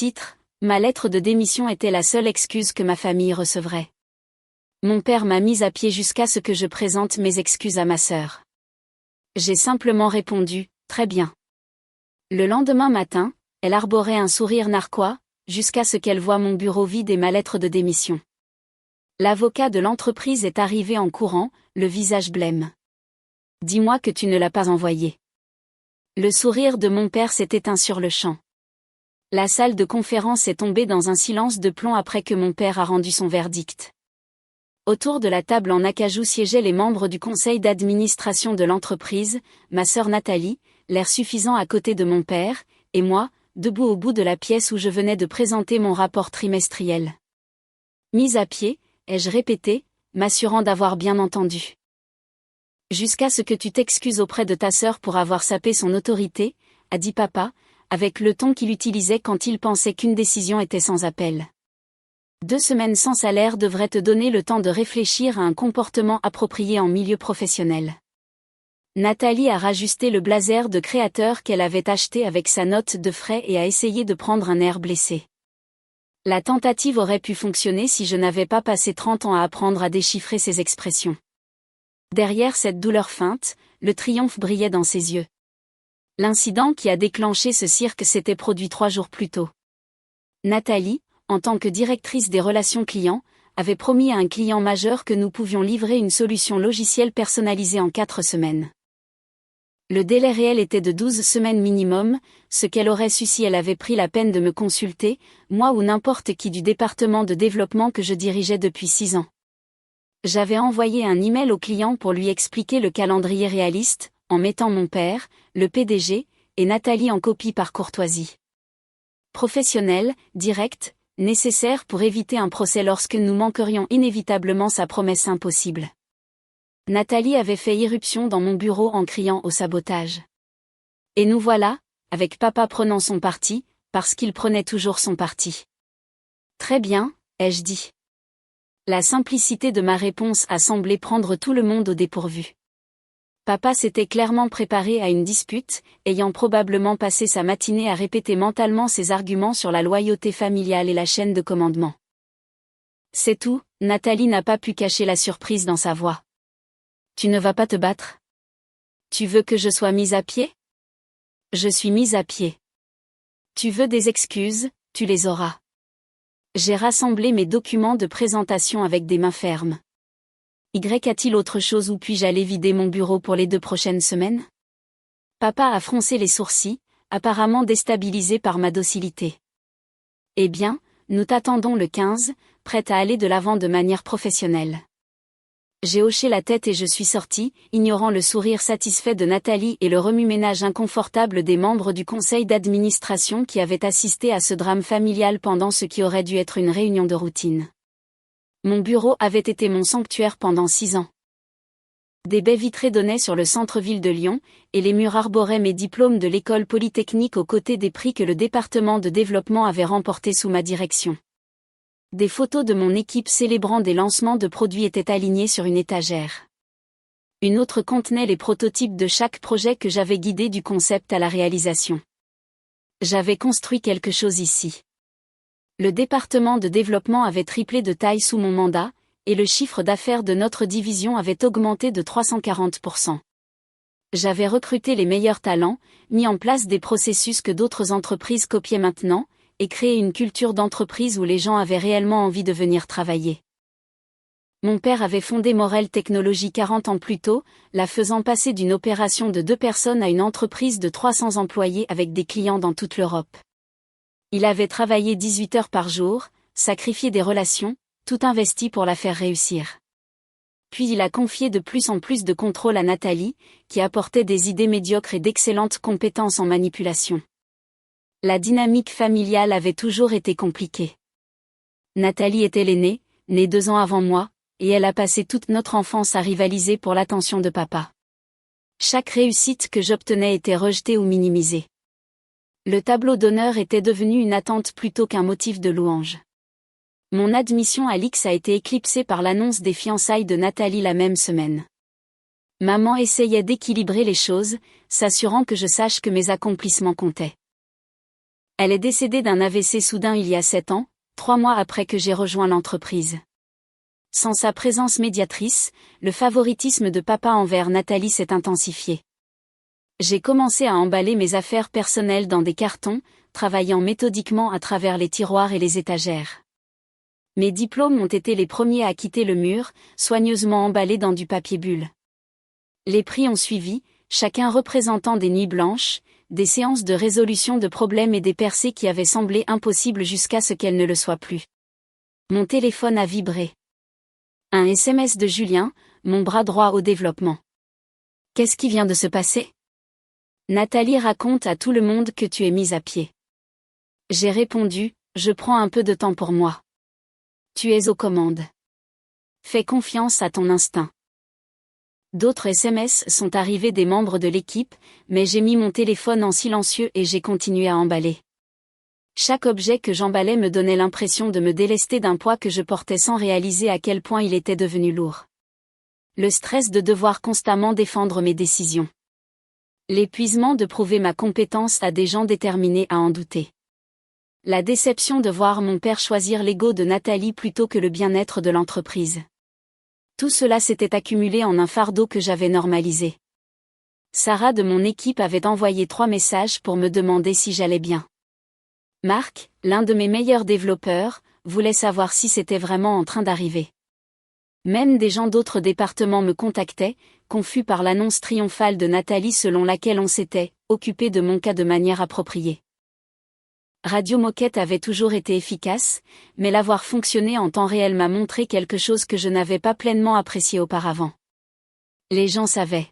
Titre, ma lettre de démission était la seule excuse que ma famille recevrait. Mon père m'a mise à pied jusqu'à ce que je présente mes excuses à ma sœur. J'ai simplement répondu, très bien. Le lendemain matin, elle arborait un sourire narquois, jusqu'à ce qu'elle voie mon bureau vide et ma lettre de démission. L'avocat de l'entreprise est arrivé en courant, le visage blême. Dis-moi que tu ne l'as pas envoyé. Le sourire de mon père s'est éteint sur le champ. La salle de conférence est tombée dans un silence de plomb après que mon père a rendu son verdict. Autour de la table en acajou siégeaient les membres du conseil d'administration de l'entreprise, ma sœur Nathalie, l'air suffisant à côté de mon père, et moi, debout au bout de la pièce où je venais de présenter mon rapport trimestriel. Mise à pied, ai-je répété, m'assurant d'avoir bien entendu. Jusqu'à ce que tu t'excuses auprès de ta sœur pour avoir sapé son autorité, a dit papa, avec le ton qu'il utilisait quand il pensait qu'une décision était sans appel. 2 semaines sans salaire devraient te donner le temps de réfléchir à un comportement approprié en milieu professionnel. Nathalie a rajusté le blazer de créateur qu'elle avait acheté avec sa note de frais et a essayé de prendre un air blessé. La tentative aurait pu fonctionner si je n'avais pas passé 30 ans à apprendre à déchiffrer ses expressions. Derrière cette douleur feinte, le triomphe brillait dans ses yeux. L'incident qui a déclenché ce cirque s'était produit 3 jours plus tôt. Nathalie, en tant que directrice des relations clients, avait promis à un client majeur que nous pouvions livrer une solution logicielle personnalisée en 4 semaines. Le délai réel était de 12 semaines minimum, ce qu'elle aurait su si elle avait pris la peine de me consulter, moi ou n'importe qui du département de développement que je dirigeais depuis 6 ans. J'avais envoyé un email au client pour lui expliquer le calendrier réaliste, en mettant mon père, le PDG, et Nathalie en copie par courtoisie. Professionnel, direct, nécessaire pour éviter un procès lorsque nous manquerions inévitablement sa promesse impossible. Nathalie avait fait irruption dans mon bureau en criant au sabotage. Et nous voilà, avec papa prenant son parti, parce qu'il prenait toujours son parti. Très bien, ai-je dit. La simplicité de ma réponse a semblé prendre tout le monde au dépourvu. Papa s'était clairement préparé à une dispute, ayant probablement passé sa matinée à répéter mentalement ses arguments sur la loyauté familiale et la chaîne de commandement. C'est tout, Nathalie n'a pas pu cacher la surprise dans sa voix. Tu ne vas pas te battre? Tu veux que je sois mise à pied? Je suis mise à pied. Tu veux des excuses, tu les auras. J'ai rassemblé mes documents de présentation avec des mains fermes. A-t-il autre chose où puis-je aller vider mon bureau pour les 2 prochaines semaines? Papa a froncé les sourcils, apparemment déstabilisé par ma docilité. Eh bien, nous t'attendons le 15, prête à aller de l'avant de manière professionnelle. J'ai hoché la tête et je suis sortie, ignorant le sourire satisfait de Nathalie et le remue-ménage inconfortable des membres du conseil d'administration qui avaient assisté à ce drame familial pendant ce qui aurait dû être une réunion de routine. Mon bureau avait été mon sanctuaire pendant 6 ans. Des baies vitrées donnaient sur le centre-ville de Lyon, et les murs arboraient mes diplômes de l'école polytechnique aux côtés des prix que le département de développement avait remportés sous ma direction. Des photos de mon équipe célébrant des lancements de produits étaient alignées sur une étagère. Une autre contenait les prototypes de chaque projet que j'avais guidé du concept à la réalisation. J'avais construit quelque chose ici. Le département de développement avait triplé de taille sous mon mandat, et le chiffre d'affaires de notre division avait augmenté de 340%. J'avais recruté les meilleurs talents, mis en place des processus que d'autres entreprises copiaient maintenant, et créé une culture d'entreprise où les gens avaient réellement envie de venir travailler. Mon père avait fondé Morel Technologies 40 ans plus tôt, la faisant passer d'une opération de 2 personnes à une entreprise de 300 employés avec des clients dans toute l'Europe. Il avait travaillé 18 heures par jour, sacrifié des relations, tout investi pour la faire réussir. Puis il a confié de plus en plus de contrôle à Nathalie, qui apportait des idées médiocres et d'excellentes compétences en manipulation. La dynamique familiale avait toujours été compliquée. Nathalie était l'aînée, née 2 ans avant moi, et elle a passé toute notre enfance à rivaliser pour l'attention de papa. Chaque réussite que j'obtenais était rejetée ou minimisée. Le tableau d'honneur était devenu une attente plutôt qu'un motif de louange. Mon admission à l'X a été éclipsée par l'annonce des fiançailles de Nathalie la même semaine. Maman essayait d'équilibrer les choses, s'assurant que je sache que mes accomplissements comptaient. Elle est décédée d'un AVC soudain il y a 7 ans, 3 mois après que j'ai rejoint l'entreprise. Sans sa présence médiatrice, le favoritisme de papa envers Nathalie s'est intensifié. J'ai commencé à emballer mes affaires personnelles dans des cartons, travaillant méthodiquement à travers les tiroirs et les étagères. Mes diplômes ont été les premiers à quitter le mur, soigneusement emballés dans du papier bulle. Les prix ont suivi, chacun représentant des nuits blanches, des séances de résolution de problèmes et des percées qui avaient semblé impossibles jusqu'à ce qu'elles ne le soient plus. Mon téléphone a vibré. Un SMS de Julien, mon bras droit au développement. Qu'est-ce qui vient de se passer? Nathalie raconte à tout le monde que tu es mise à pied. J'ai répondu, je prends un peu de temps pour moi. Tu es aux commandes. Fais confiance à ton instinct. D'autres SMS sont arrivés des membres de l'équipe, mais j'ai mis mon téléphone en silencieux et j'ai continué à emballer. Chaque objet que j'emballais me donnait l'impression de me délester d'un poids que je portais sans réaliser à quel point il était devenu lourd. Le stress de devoir constamment défendre mes décisions. L'épuisement de prouver ma compétence à des gens déterminés à en douter. La déception de voir mon père choisir l'ego de Nathalie plutôt que le bien-être de l'entreprise. Tout cela s'était accumulé en un fardeau que j'avais normalisé. Sarah de mon équipe avait envoyé 3 messages pour me demander si j'allais bien. Marc, l'un de mes meilleurs développeurs, voulait savoir si c'était vraiment en train d'arriver. Même des gens d'autres départements me contactaient, confus par l'annonce triomphale de Nathalie selon laquelle on s'était occupé de mon cas de manière appropriée. Radio Moquette avait toujours été efficace, mais l'avoir fonctionné en temps réel m'a montré quelque chose que je n'avais pas pleinement apprécié auparavant. Les gens savaient.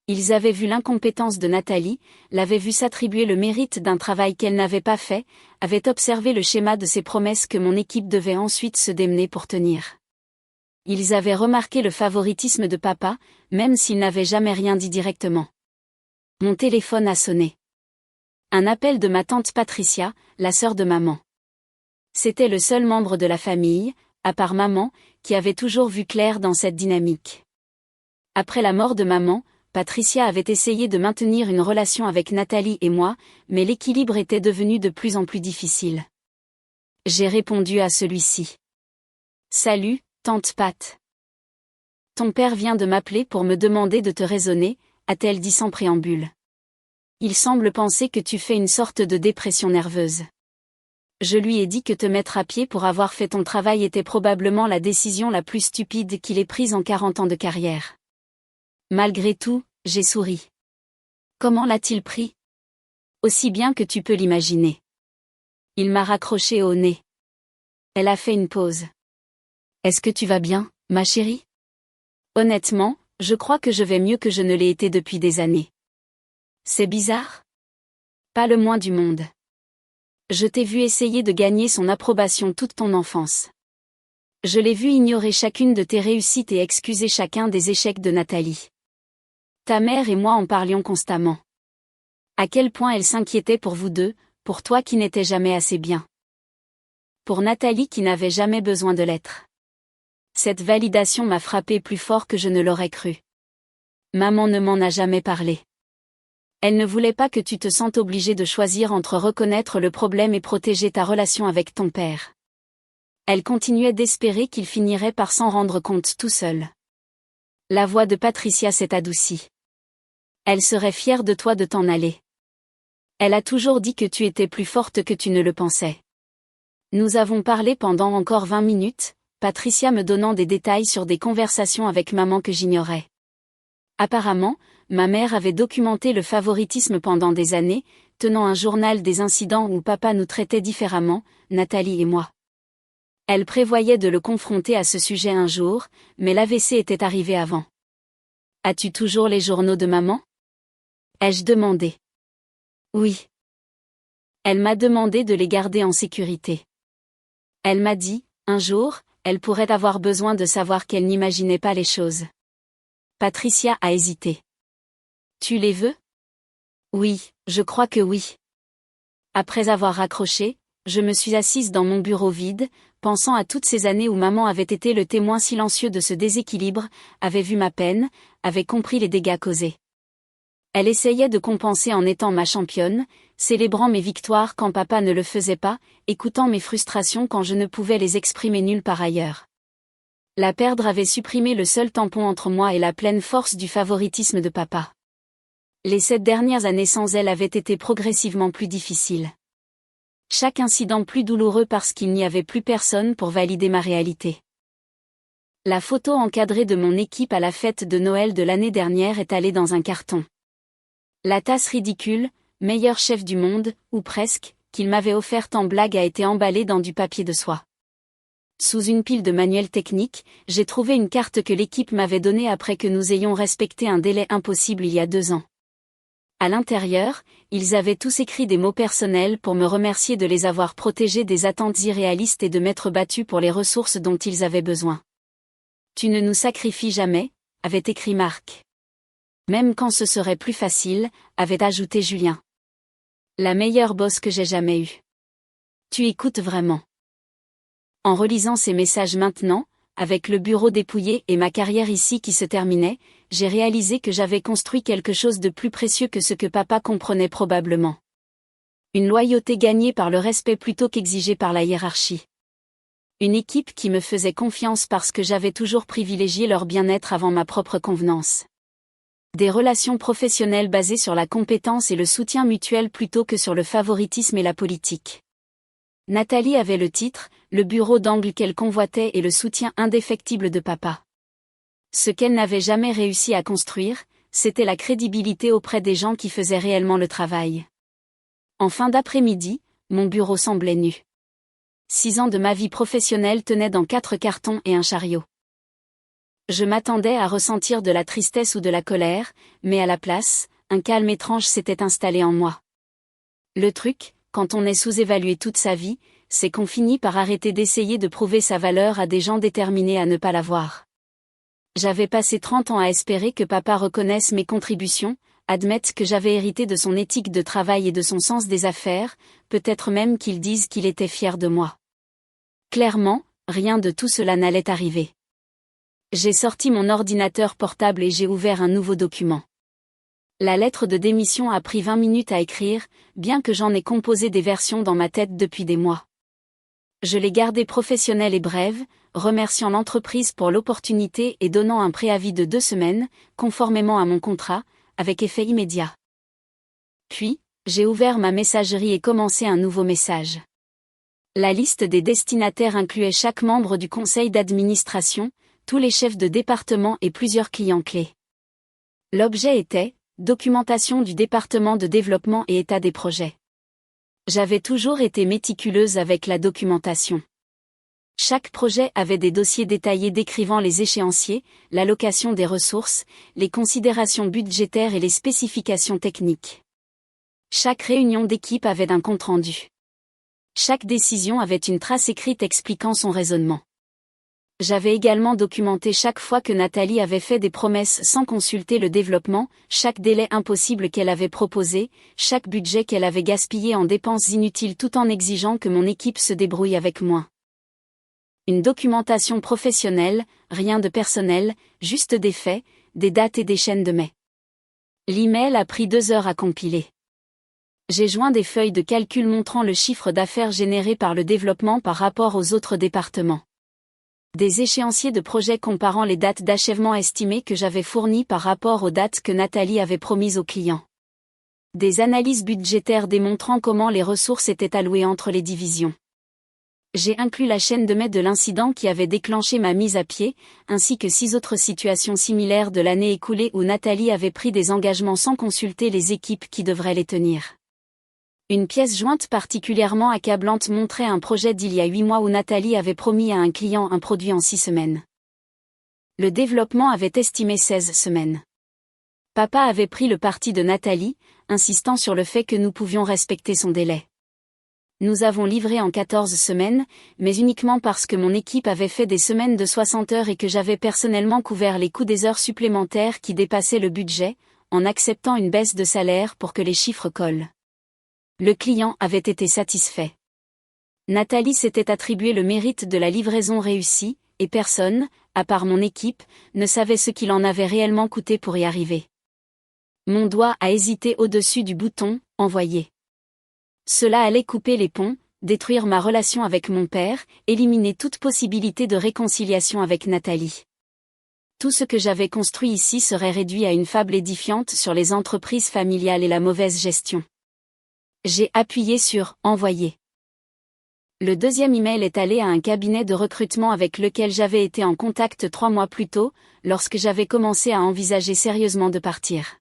Ils avaient vu l'incompétence de Nathalie, l'avaient vu s'attribuer le mérite d'un travail qu'elle n'avait pas fait, avaient observé le schéma de ses promesses que mon équipe devait ensuite se démener pour tenir. Ils avaient remarqué le favoritisme de papa, même s'ils n'avaient jamais rien dit directement. Mon téléphone a sonné. Un appel de ma tante Patricia, la sœur de maman. C'était le seul membre de la famille, à part maman, qui avait toujours vu clair dans cette dynamique. Après la mort de maman, Patricia avait essayé de maintenir une relation avec Nathalie et moi, mais l'équilibre était devenu de plus en plus difficile. J'ai répondu à celui-ci. Salut, tante Pat. Ton père vient de m'appeler pour me demander de te raisonner, a-t-elle dit sans préambule. Il semble penser que tu fais une sorte de dépression nerveuse. Je lui ai dit que te mettre à pied pour avoir fait ton travail était probablement la décision la plus stupide qu'il ait prise en 40 ans de carrière. Malgré tout, j'ai souri. Comment l'a-t-il pris? Aussi bien que tu peux l'imaginer. Il m'a raccroché au nez. Elle a fait une pause. Est-ce que tu vas bien, ma chérie? Honnêtement, je crois que je vais mieux que je ne l'ai été depuis des années. C'est bizarre? Pas le moins du monde. Je t'ai vu essayer de gagner son approbation toute ton enfance. Je l'ai vu ignorer chacune de tes réussites et excuser chacun des échecs de Nathalie. Ta mère et moi en parlions constamment. À quel point elle s'inquiétait pour vous deux, pour toi qui n'étais jamais assez bien. Pour Nathalie qui n'avait jamais besoin de l'être. Cette validation m'a frappé plus fort que je ne l'aurais cru. Maman ne m'en a jamais parlé. Elle ne voulait pas que tu te sentes obligé de choisir entre reconnaître le problème et protéger ta relation avec ton père. Elle continuait d'espérer qu'il finirait par s'en rendre compte tout seul. La voix de Patricia s'est adoucie. Elle serait fière de toi de t'en aller. Elle a toujours dit que tu étais plus forte que tu ne le pensais. Nous avons parlé pendant encore 20 minutes, Patricia me donnant des détails sur des conversations avec maman que j'ignorais. Apparemment, ma mère avait documenté le favoritisme pendant des années, tenant un journal des incidents où papa nous traitait différemment, Nathalie et moi. Elle prévoyait de le confronter à ce sujet un jour, mais l'AVC était arrivé avant. As-tu toujours les journaux de maman? Ai-je demandé. Oui. Elle m'a demandé de les garder en sécurité. Elle m'a dit, un jour, elle pourrait avoir besoin de savoir qu'elle n'imaginait pas les choses. Patricia a hésité. Tu les veux? Oui, je crois que oui. Après avoir raccroché, je me suis assise dans mon bureau vide, pensant à toutes ces années où maman avait été le témoin silencieux de ce déséquilibre, avait vu ma peine, avait compris les dégâts causés. Elle essayait de compenser en étant ma championne, célébrant mes victoires quand papa ne le faisait pas, écoutant mes frustrations quand je ne pouvais les exprimer nulle part ailleurs. La perdre avait supprimé le seul tampon entre moi et la pleine force du favoritisme de papa. Les 7 dernières années sans elle avaient été progressivement plus difficiles. Chaque incident plus douloureux parce qu'il n'y avait plus personne pour valider ma réalité. La photo encadrée de mon équipe à la fête de Noël de l'année dernière est allée dans un carton. La tasse ridicule, meilleur chef du monde, ou presque, qu'il m'avait offerte en blague a été emballée dans du papier de soie. Sous une pile de manuels techniques, j'ai trouvé une carte que l'équipe m'avait donnée après que nous ayons respecté un délai impossible il y a 2 ans. À l'intérieur, ils avaient tous écrit des mots personnels pour me remercier de les avoir protégés des attentes irréalistes et de m'être battu pour les ressources dont ils avaient besoin. Tu ne nous sacrifies jamais, avait écrit Marc. Même quand ce serait plus facile, avait ajouté Julien. La meilleure boss que j'ai jamais eue. Tu écoutes vraiment. En relisant ces messages maintenant, avec le bureau dépouillé et ma carrière ici qui se terminait, j'ai réalisé que j'avais construit quelque chose de plus précieux que ce que papa comprenait probablement. Une loyauté gagnée par le respect plutôt qu'exigée par la hiérarchie. Une équipe qui me faisait confiance parce que j'avais toujours privilégié leur bien-être avant ma propre convenance. Des relations professionnelles basées sur la compétence et le soutien mutuel plutôt que sur le favoritisme et la politique. Nathalie avait le titre, le bureau d'angle qu'elle convoitait et le soutien indéfectible de papa. Ce qu'elle n'avait jamais réussi à construire, c'était la crédibilité auprès des gens qui faisaient réellement le travail. En fin d'après-midi, mon bureau semblait nu. 6 ans de ma vie professionnelle tenaient dans 4 cartons et un chariot. Je m'attendais à ressentir de la tristesse ou de la colère, mais à la place, un calme étrange s'était installé en moi. Le truc, quand on est sous-évalué toute sa vie, c'est qu'on finit par arrêter d'essayer de prouver sa valeur à des gens déterminés à ne pas l'avoir. J'avais passé 30 ans à espérer que papa reconnaisse mes contributions, admette que j'avais hérité de son éthique de travail et de son sens des affaires, peut-être même qu'il dise qu'il était fier de moi. Clairement, rien de tout cela n'allait arriver. J'ai sorti mon ordinateur portable et j'ai ouvert un nouveau document. La lettre de démission a pris 20 minutes à écrire, bien que j'en ai composé des versions dans ma tête depuis des mois. Je l'ai gardée professionnelle et brève, remerciant l'entreprise pour l'opportunité et donnant un préavis de 2 semaines, conformément à mon contrat, avec effet immédiat. Puis, j'ai ouvert ma messagerie et commencé un nouveau message. La liste des destinataires incluait chaque membre du conseil d'administration, tous les chefs de département et plusieurs clients clés. L'objet était documentation du département de développement et état des projets. J'avais toujours été méticuleuse avec la documentation. Chaque projet avait des dossiers détaillés décrivant les échéanciers, l'allocation des ressources, les considérations budgétaires et les spécifications techniques. Chaque réunion d'équipe avait un compte-rendu. Chaque décision avait une trace écrite expliquant son raisonnement. J'avais également documenté chaque fois que Nathalie avait fait des promesses sans consulter le développement, chaque délai impossible qu'elle avait proposé, chaque budget qu'elle avait gaspillé en dépenses inutiles tout en exigeant que mon équipe se débrouille avec moins. Une documentation professionnelle, rien de personnel, juste des faits, des dates et des chaînes de mai. L'email a pris 2 heures à compiler. J'ai joint des feuilles de calcul montrant le chiffre d'affaires généré par le développement par rapport aux autres départements. Des échéanciers de projets comparant les dates d'achèvement estimées que j'avais fournies par rapport aux dates que Nathalie avait promises aux clients. Des analyses budgétaires démontrant comment les ressources étaient allouées entre les divisions. J'ai inclus la chaîne de mai de l'incident qui avait déclenché ma mise à pied, ainsi que 6 autres situations similaires de l'année écoulée où Nathalie avait pris des engagements sans consulter les équipes qui devraient les tenir. Une pièce jointe particulièrement accablante montrait un projet d'il y a 8 mois où Nathalie avait promis à un client un produit en 6 semaines. Le développement avait estimé 16 semaines. Papa avait pris le parti de Nathalie, insistant sur le fait que nous pouvions respecter son délai. Nous avons livré en 14 semaines, mais uniquement parce que mon équipe avait fait des semaines de 60 heures et que j'avais personnellement couvert les coûts des heures supplémentaires qui dépassaient le budget, en acceptant une baisse de salaire pour que les chiffres collent. Le client avait été satisfait. Nathalie s'était attribué le mérite de la livraison réussie, et personne, à part mon équipe, ne savait ce qu'il en avait réellement coûté pour y arriver. Mon doigt a hésité au-dessus du bouton « Envoyer ». Cela allait couper les ponts, détruire ma relation avec mon père, éliminer toute possibilité de réconciliation avec Nathalie. Tout ce que j'avais construit ici serait réduit à une fable édifiante sur les entreprises familiales et la mauvaise gestion. J'ai appuyé sur « Envoyer ». Le deuxième email est allé à un cabinet de recrutement avec lequel j'avais été en contact 3 mois plus tôt, lorsque j'avais commencé à envisager sérieusement de partir.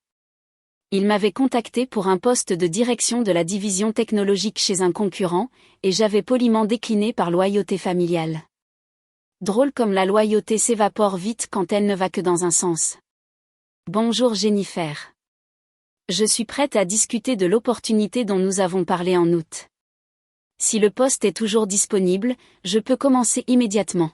Il m'avait contacté pour un poste de direction de la division technologique chez un concurrent, et j'avais poliment décliné par loyauté familiale. Drôle comme la loyauté s'évapore vite quand elle ne va que dans un sens. Bonjour Jennifer. Je suis prête à discuter de l'opportunité dont nous avons parlé en août. Si le poste est toujours disponible, je peux commencer immédiatement.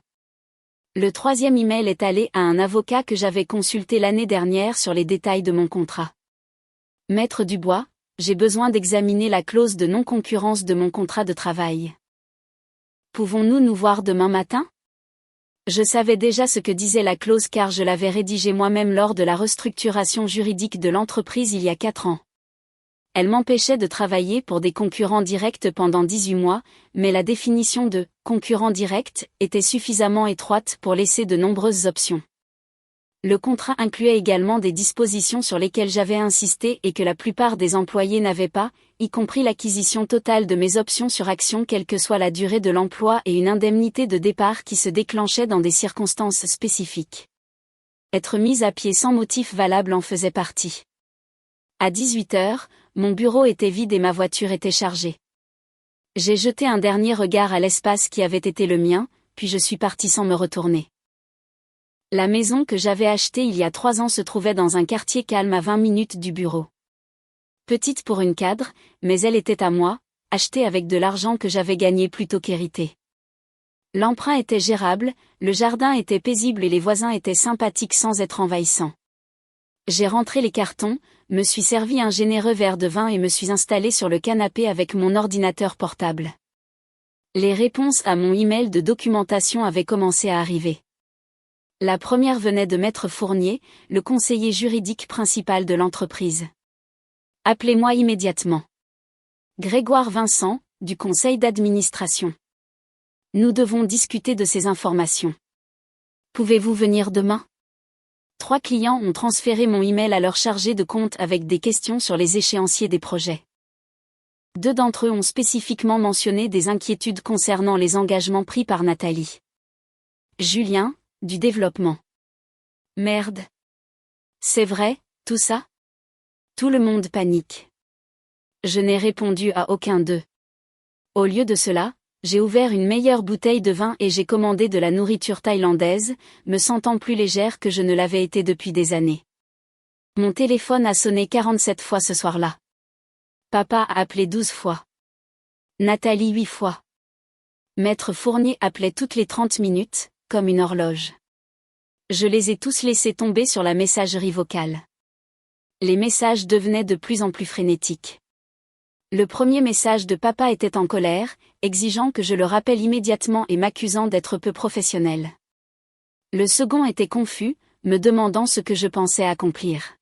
Le troisième email est allé à un avocat que j'avais consulté l'année dernière sur les détails de mon contrat. Maître Dubois, j'ai besoin d'examiner la clause de non-concurrence de mon contrat de travail. Pouvons-nous nous voir demain matin ? Je savais déjà ce que disait la clause car je l'avais rédigée moi-même lors de la restructuration juridique de l'entreprise il y a 4 ans. Elle m'empêchait de travailler pour des concurrents directs pendant 18 mois, mais la définition de « concurrent direct » était suffisamment étroite pour laisser de nombreuses options. Le contrat incluait également des dispositions sur lesquelles j'avais insisté et que la plupart des employés n'avaient pas, y compris l'acquisition totale de mes options sur action quelle que soit la durée de l'emploi et une indemnité de départ qui se déclenchait dans des circonstances spécifiques. Être mise à pied sans motif valable en faisait partie. À 18 heures, mon bureau était vide et ma voiture était chargée. J'ai jeté un dernier regard à l'espace qui avait été le mien, puis je suis parti sans me retourner. La maison que j'avais achetée il y a 3 ans se trouvait dans un quartier calme à 20 minutes du bureau. Petite pour une cadre, mais elle était à moi, achetée avec de l'argent que j'avais gagné plutôt qu'hérité. L'emprunt était gérable, le jardin était paisible et les voisins étaient sympathiques sans être envahissants. J'ai rentré les cartons, me suis servi un généreux verre de vin et me suis installé sur le canapé avec mon ordinateur portable. Les réponses à mon email de documentation avaient commencé à arriver. La première venait de Maître Fournier, le conseiller juridique principal de l'entreprise. Appelez-moi immédiatement. Grégoire Vincent, du conseil d'administration. Nous devons discuter de ces informations. Pouvez-vous venir demain ? 3 clients ont transféré mon email à leur chargé de compte avec des questions sur les échéanciers des projets. 2 d'entre eux ont spécifiquement mentionné des inquiétudes concernant les engagements pris par Nathalie. Julien, du développement. Merde. C'est vrai, tout ça ? Tout le monde panique. Je n'ai répondu à aucun d'eux. Au lieu de cela, j'ai ouvert une meilleure bouteille de vin et j'ai commandé de la nourriture thaïlandaise, me sentant plus légère que je ne l'avais été depuis des années. Mon téléphone a sonné 47 fois ce soir-là. Papa a appelé 12 fois. Nathalie 8 fois. Maître Fournier appelait toutes les 30 minutes, comme une horloge. Je les ai tous laissés tomber sur la messagerie vocale. Les messages devenaient de plus en plus frénétiques. Le premier message de papa était en colère, exigeant que je le rappelle immédiatement et m'accusant d'être peu professionnel. Le second était confus, me demandant ce que je pensais accomplir.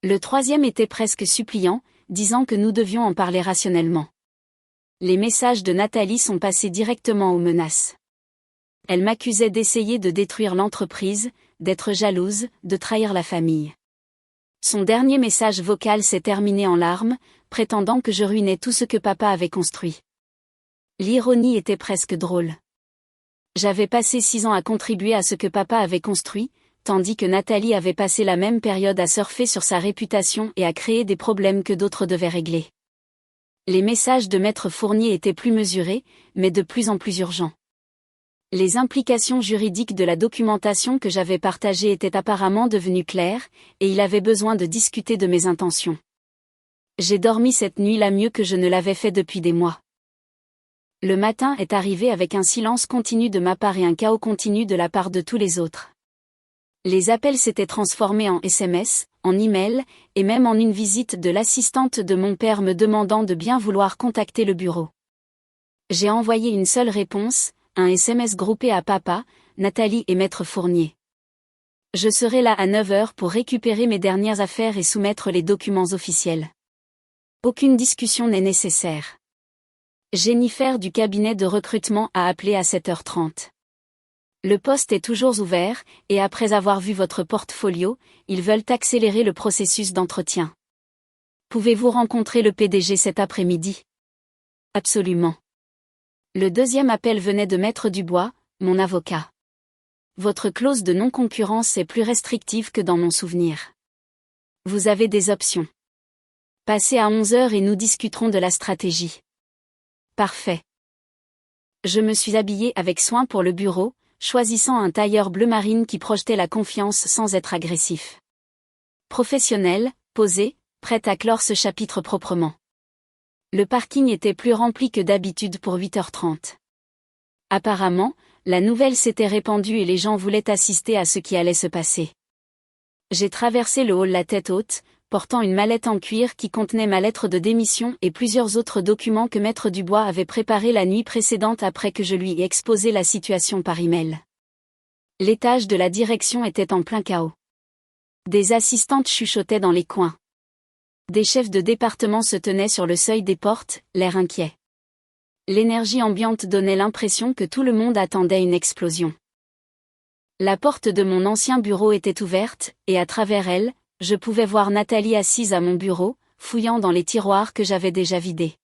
Le troisième était presque suppliant, disant que nous devions en parler rationnellement. Les messages de Nathalie sont passés directement aux menaces. Elle m'accusait d'essayer de détruire l'entreprise, d'être jalouse, de trahir la famille. Son dernier message vocal s'est terminé en larmes, prétendant que je ruinais tout ce que papa avait construit. L'ironie était presque drôle. J'avais passé 6 ans à contribuer à ce que papa avait construit, tandis que Nathalie avait passé la même période à surfer sur sa réputation et à créer des problèmes que d'autres devaient régler. Les messages de Maître Fournier étaient plus mesurés, mais de plus en plus urgents. Les implications juridiques de la documentation que j'avais partagée étaient apparemment devenues claires, et il avait besoin de discuter de mes intentions. J'ai dormi cette nuit-là mieux que je ne l'avais fait depuis des mois. Le matin est arrivé avec un silence continu de ma part et un chaos continu de la part de tous les autres. Les appels s'étaient transformés en SMS, en email, et même en une visite de l'assistante de mon père me demandant de bien vouloir contacter le bureau. J'ai envoyé une seule réponse, un SMS groupé à papa, Nathalie et Maître Fournier. Je serai là à 9 heures pour récupérer mes dernières affaires et soumettre les documents officiels. Aucune discussion n'est nécessaire. Jennifer du cabinet de recrutement a appelé à 7h30. Le poste est toujours ouvert, et après avoir vu votre portfolio, ils veulent accélérer le processus d'entretien. Pouvez-vous rencontrer le PDG cet après-midi? Absolument. Le deuxième appel venait de Maître Dubois, mon avocat. Votre clause de non-concurrence est plus restrictive que dans mon souvenir. Vous avez des options. Passez à 11 heures et nous discuterons de la stratégie. Parfait. Je me suis habillée avec soin pour le bureau, choisissant un tailleur bleu marine qui projetait la confiance sans être agressif. Professionnel, posé, prêt à clore ce chapitre proprement. Le parking était plus rempli que d'habitude pour 8h30. Apparemment, la nouvelle s'était répandue et les gens voulaient assister à ce qui allait se passer. J'ai traversé le hall la tête haute, portant une mallette en cuir qui contenait ma lettre de démission et plusieurs autres documents que Maître Dubois avait préparés la nuit précédente après que je lui ai exposé la situation par email. L'étage de la direction était en plein chaos. Des assistantes chuchotaient dans les coins. Des chefs de département se tenaient sur le seuil des portes, l'air inquiet. L'énergie ambiante donnait l'impression que tout le monde attendait une explosion. La porte de mon ancien bureau était ouverte, et à travers elle, je pouvais voir Nathalie assise à mon bureau, fouillant dans les tiroirs que j'avais déjà vidés.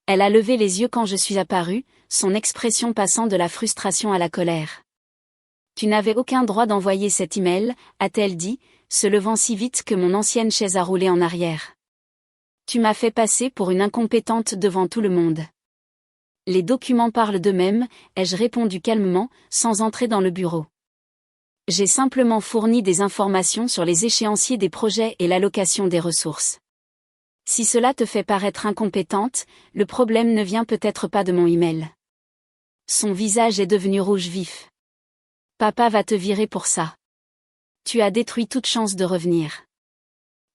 Elle a levé les yeux quand je suis apparue, son expression passant de la frustration à la colère. « Tu n'avais aucun droit d'envoyer cet email, a-t-elle dit, se levant si vite que mon ancienne chaise a roulé en arrière. Tu m'as fait passer pour une incompétente devant tout le monde. » Les documents parlent d'eux-mêmes, ai-je répondu calmement, sans entrer dans le bureau. J'ai simplement fourni des informations sur les échéanciers des projets et l'allocation des ressources. Si cela te fait paraître incompétente, le problème ne vient peut-être pas de mon email. Son visage est devenu rouge vif. Papa va te virer pour ça. Tu as détruit toute chance de revenir.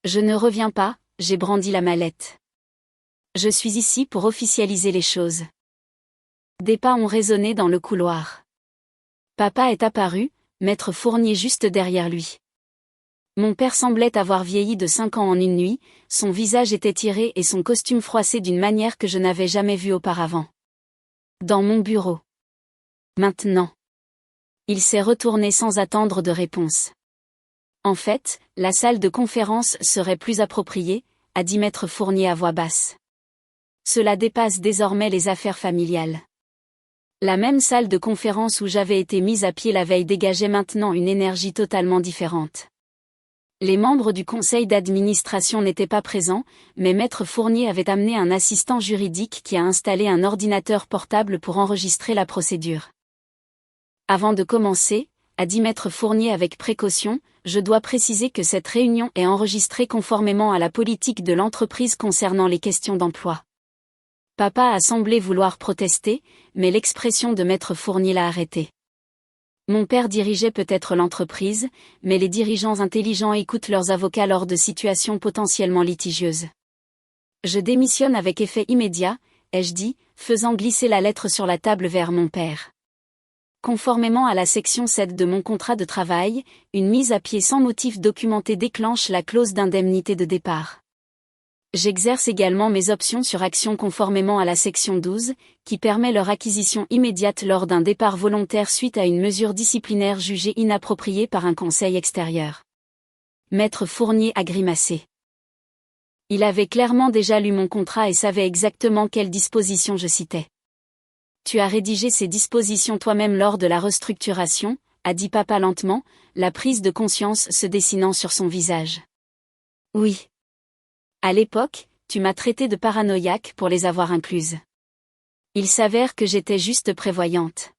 Je ne reviens pas, j'ai brandi la mallette. Je suis ici pour officialiser les choses. Des pas ont résonné dans le couloir. Papa est apparu, Maître Fournier juste derrière lui. Mon père semblait avoir vieilli de 5 ans en une nuit, son visage était tiré et son costume froissé d'une manière que je n'avais jamais vue auparavant. Dans mon bureau. Maintenant. Il s'est retourné sans attendre de réponse. En fait, la salle de conférence serait plus appropriée, a dit Maître Fournier à voix basse. Cela dépasse désormais les affaires familiales. La même salle de conférence où j'avais été mise à pied la veille dégageait maintenant une énergie totalement différente. Les membres du conseil d'administration n'étaient pas présents, mais Maître Fournier avait amené un assistant juridique qui a installé un ordinateur portable pour enregistrer la procédure. Avant de commencer, a dit Maître Fournier avec précaution, je dois préciser que cette réunion est enregistrée conformément à la politique de l'entreprise concernant les questions d'emploi. Papa a semblé vouloir protester, mais l'expression de Maître Fournier l'a arrêté. Mon père dirigeait peut-être l'entreprise, mais les dirigeants intelligents écoutent leurs avocats lors de situations potentiellement litigieuses. Je démissionne avec effet immédiat, ai-je dit, faisant glisser la lettre sur la table vers mon père. Conformément à la section 7 de mon contrat de travail, une mise à pied sans motif documenté déclenche la clause d'indemnité de départ. J'exerce également mes options sur action conformément à la section 12, qui permet leur acquisition immédiate lors d'un départ volontaire suite à une mesure disciplinaire jugée inappropriée par un conseil extérieur. Maître Fournier a grimacé. Il avait clairement déjà lu mon contrat et savait exactement quelles dispositions je citais. Tu as rédigé ces dispositions toi-même lors de la restructuration, a dit papa lentement, la prise de conscience se dessinant sur son visage. Oui. À l'époque, tu m'as traité de paranoïaque pour les avoir incluses. Il s'avère que j'étais juste prévoyante.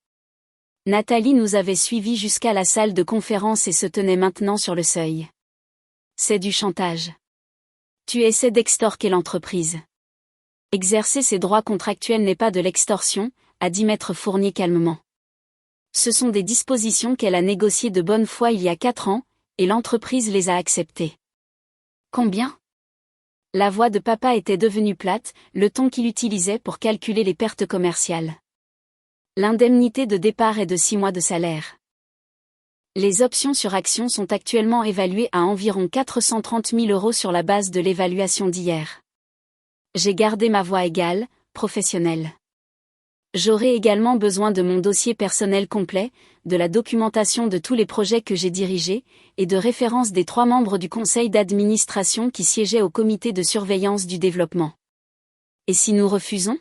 Nathalie nous avait suivis jusqu'à la salle de conférence et se tenait maintenant sur le seuil. C'est du chantage. Tu essaies d'extorquer l'entreprise. Exercer ses droits contractuels n'est pas de l'extorsion, a dit Maître Fournier calmement. Ce sont des dispositions qu'elle a négociées de bonne foi il y a 4 ans, et l'entreprise les a acceptées. Combien ? La voix de papa était devenue plate, le ton qu'il utilisait pour calculer les pertes commerciales. L'indemnité de départ est de 6 mois de salaire. Les options sur actions sont actuellement évaluées à environ 430 000 € sur la base de l'évaluation d'hier. J'ai gardé ma voix égale, professionnelle. J'aurai également besoin de mon dossier personnel complet, de la documentation de tous les projets que j'ai dirigés, et de références des 3 membres du conseil d'administration qui siégeaient au comité de surveillance du développement. Et si nous refusons ?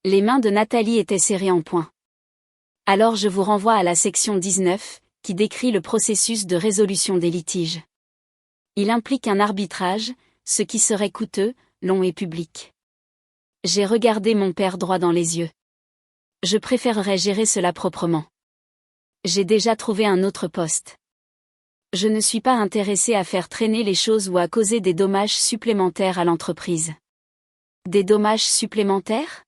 Les mains de Nathalie étaient serrées en poing. Alors je vous renvoie à la section 19, qui décrit le processus de résolution des litiges. Il implique un arbitrage, ce qui serait coûteux, long et public. J'ai regardé mon père droit dans les yeux. Je préférerais gérer cela proprement. J'ai déjà trouvé un autre poste. Je ne suis pas intéressé à faire traîner les choses ou à causer des dommages supplémentaires à l'entreprise. Des dommages supplémentaires ?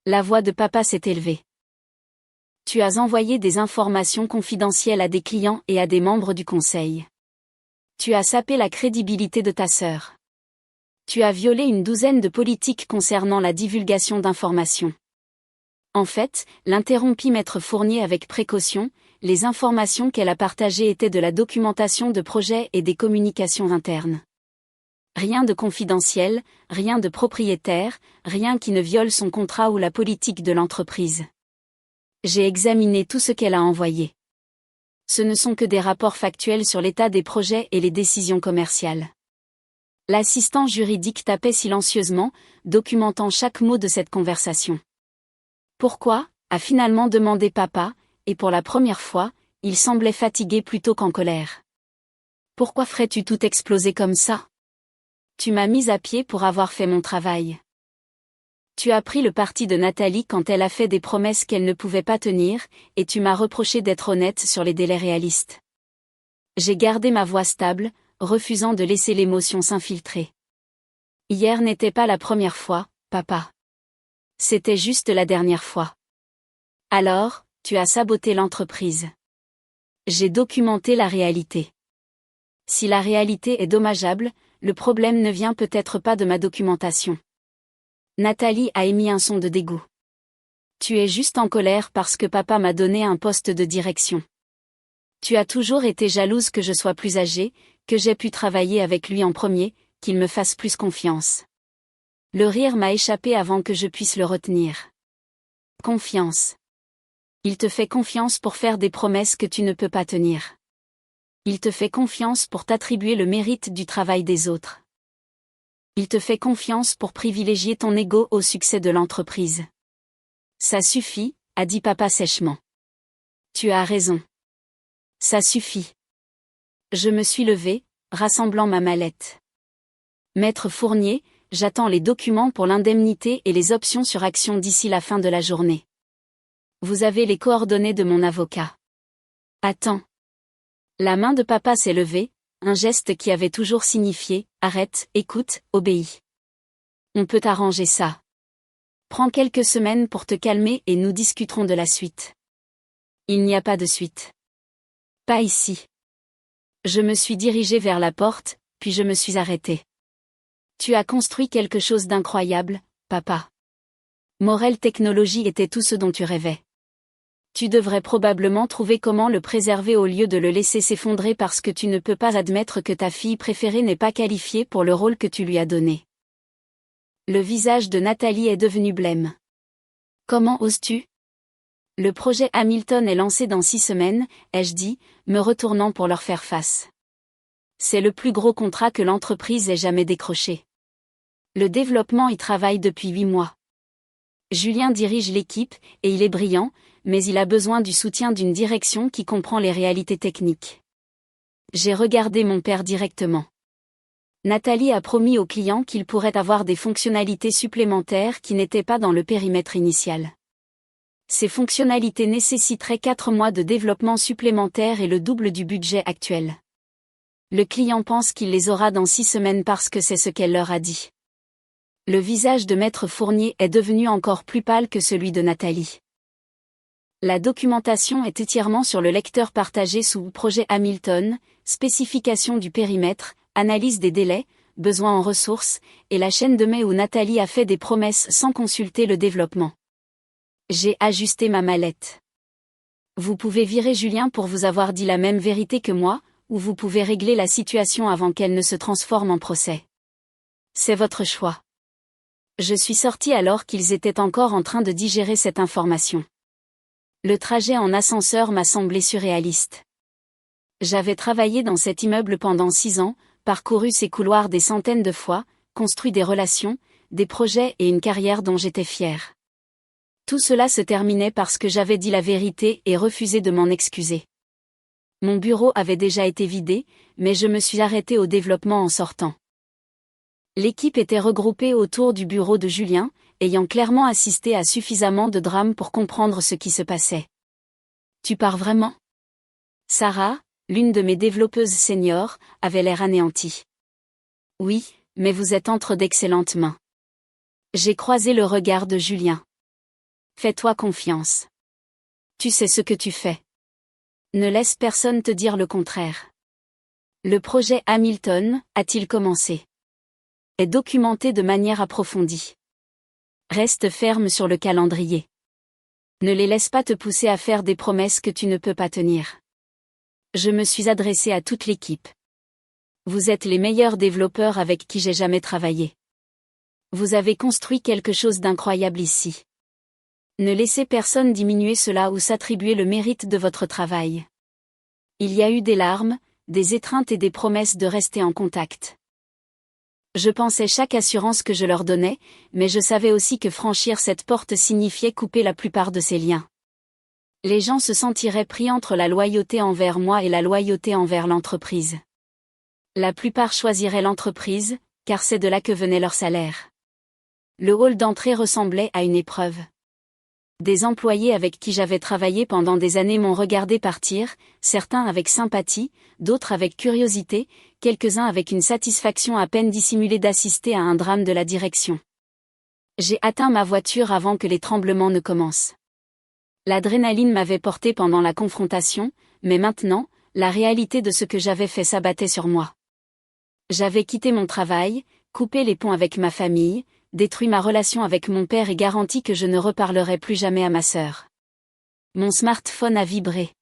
La voix de papa s'est élevée. Tu as envoyé des informations confidentielles à des clients et à des membres du conseil. Tu as sapé la crédibilité de ta sœur. Tu as violé une douzaine de politiques concernant la divulgation d'informations. En fait, l'interrompit maître Fournier avec précaution, les informations qu'elle a partagées étaient de la documentation de projets et des communications internes. Rien de confidentiel, rien de propriétaire, rien qui ne viole son contrat ou la politique de l'entreprise. J'ai examiné tout ce qu'elle a envoyé. Ce ne sont que des rapports factuels sur l'état des projets et les décisions commerciales. L'assistant juridique tapait silencieusement, documentant chaque mot de cette conversation. Pourquoi ? A finalement demandé papa, et pour la première fois, il semblait fatigué plutôt qu'en colère. Pourquoi ferais-tu tout exploser comme ça ? Tu m'as mise à pied pour avoir fait mon travail. Tu as pris le parti de Nathalie quand elle a fait des promesses qu'elle ne pouvait pas tenir, et tu m'as reproché d'être honnête sur les délais réalistes. J'ai gardé ma voix stable, refusant de laisser l'émotion s'infiltrer. Hier n'était pas la première fois, papa. C'était juste la dernière fois. Alors, tu as saboté l'entreprise. J'ai documenté la réalité. Si la réalité est dommageable, le problème ne vient peut-être pas de ma documentation. Nathalie a émis un son de dégoût. Tu es juste en colère parce que papa m'a donné un poste de direction. Tu as toujours été jalouse que je sois plus âgée, que j'ai pu travailler avec lui en premier, qu'il me fasse plus confiance. Le rire m'a échappé avant que je puisse le retenir. Confiance. Il te fait confiance pour faire des promesses que tu ne peux pas tenir. Il te fait confiance pour t'attribuer le mérite du travail des autres. Il te fait confiance pour privilégier ton ego au succès de l'entreprise. Ça suffit, a dit papa sèchement. Tu as raison. Ça suffit. Je me suis levée, rassemblant ma mallette. Maître Fournier, j'attends les documents pour l'indemnité et les options sur action d'ici la fin de la journée. Vous avez les coordonnées de mon avocat. Attends. La main de papa s'est levée, un geste qui avait toujours signifié « Arrête, écoute, obéis ». On peut arranger ça. Prends quelques semaines pour te calmer et nous discuterons de la suite. Il n'y a pas de suite. Pas ici. Je me suis dirigée vers la porte, puis je me suis arrêtée. Tu as construit quelque chose d'incroyable, papa. Morel Technologies était tout ce dont tu rêvais. Tu devrais probablement trouver comment le préserver au lieu de le laisser s'effondrer parce que tu ne peux pas admettre que ta fille préférée n'est pas qualifiée pour le rôle que tu lui as donné. Le visage de Nathalie est devenu blême. Comment oses-tu ? Le projet Hamilton est lancé dans 6 semaines, ai-je dit, me retournant pour leur faire face. C'est le plus gros contrat que l'entreprise ait jamais décroché. Le développement y travaille depuis 8 mois. Julien dirige l'équipe, et il est brillant, mais il a besoin du soutien d'une direction qui comprend les réalités techniques. J'ai regardé mon père directement. Nathalie a promis au client qu'il pourrait avoir des fonctionnalités supplémentaires qui n'étaient pas dans le périmètre initial. Ces fonctionnalités nécessiteraient 4 mois de développement supplémentaire et le double du budget actuel. Le client pense qu'il les aura dans 6 semaines parce que c'est ce qu'elle leur a dit. Le visage de Maître Fournier est devenu encore plus pâle que celui de Nathalie. La documentation est entièrement sur le lecteur partagé sous projet Hamilton, spécification du périmètre, analyse des délais, besoins en ressources, et la chaîne de mai où Nathalie a fait des promesses sans consulter le développement. J'ai ajusté ma mallette. Vous pouvez virer Julien pour vous avoir dit la même vérité que moi, ou vous pouvez régler la situation avant qu'elle ne se transforme en procès. C'est votre choix. Je suis sortie alors qu'ils étaient encore en train de digérer cette information. Le trajet en ascenseur m'a semblé surréaliste. J'avais travaillé dans cet immeuble pendant 6 ans, parcouru ses couloirs des centaines de fois, construit des relations, des projets et une carrière dont j'étais fière. Tout cela se terminait parce que j'avais dit la vérité et refusé de m'en excuser. Mon bureau avait déjà été vidé, mais je me suis arrêtée au développement en sortant. L'équipe était regroupée autour du bureau de Julien, ayant clairement assisté à suffisamment de drames pour comprendre ce qui se passait. Tu pars vraiment? Sarah, l'une de mes développeuses seniors, avait l'air anéantie. Oui, mais vous êtes entre d'excellentes mains. J'ai croisé le regard de Julien. Fais-toi confiance. Tu sais ce que tu fais. Ne laisse personne te dire le contraire. Le projet Hamilton, a-t-il commencé? Est documenté de manière approfondie. Reste ferme sur le calendrier. Ne les laisse pas te pousser à faire des promesses que tu ne peux pas tenir. Je me suis adressée à toute l'équipe. Vous êtes les meilleurs développeurs avec qui j'ai jamais travaillé. Vous avez construit quelque chose d'incroyable ici. Ne laissez personne diminuer cela ou s'attribuer le mérite de votre travail. Il y a eu des larmes, des étreintes et des promesses de rester en contact. Je pensais chaque assurance que je leur donnais, mais je savais aussi que franchir cette porte signifiait couper la plupart de ces liens. Les gens se sentiraient pris entre la loyauté envers moi et la loyauté envers l'entreprise. La plupart choisiraient l'entreprise, car c'est de là que venait leur salaire. Le hall d'entrée ressemblait à une épreuve. Des employés avec qui j'avais travaillé pendant des années m'ont regardé partir, certains avec sympathie, d'autres avec curiosité, quelques-uns avec une satisfaction à peine dissimulée d'assister à un drame de la direction. J'ai atteint ma voiture avant que les tremblements ne commencent. L'adrénaline m'avait porté pendant la confrontation, mais maintenant, la réalité de ce que j'avais fait s'abattait sur moi. J'avais quitté mon travail, coupé les ponts avec ma famille, détruit ma relation avec mon père et garanti que je ne reparlerai plus jamais à ma sœur. Mon smartphone a vibré.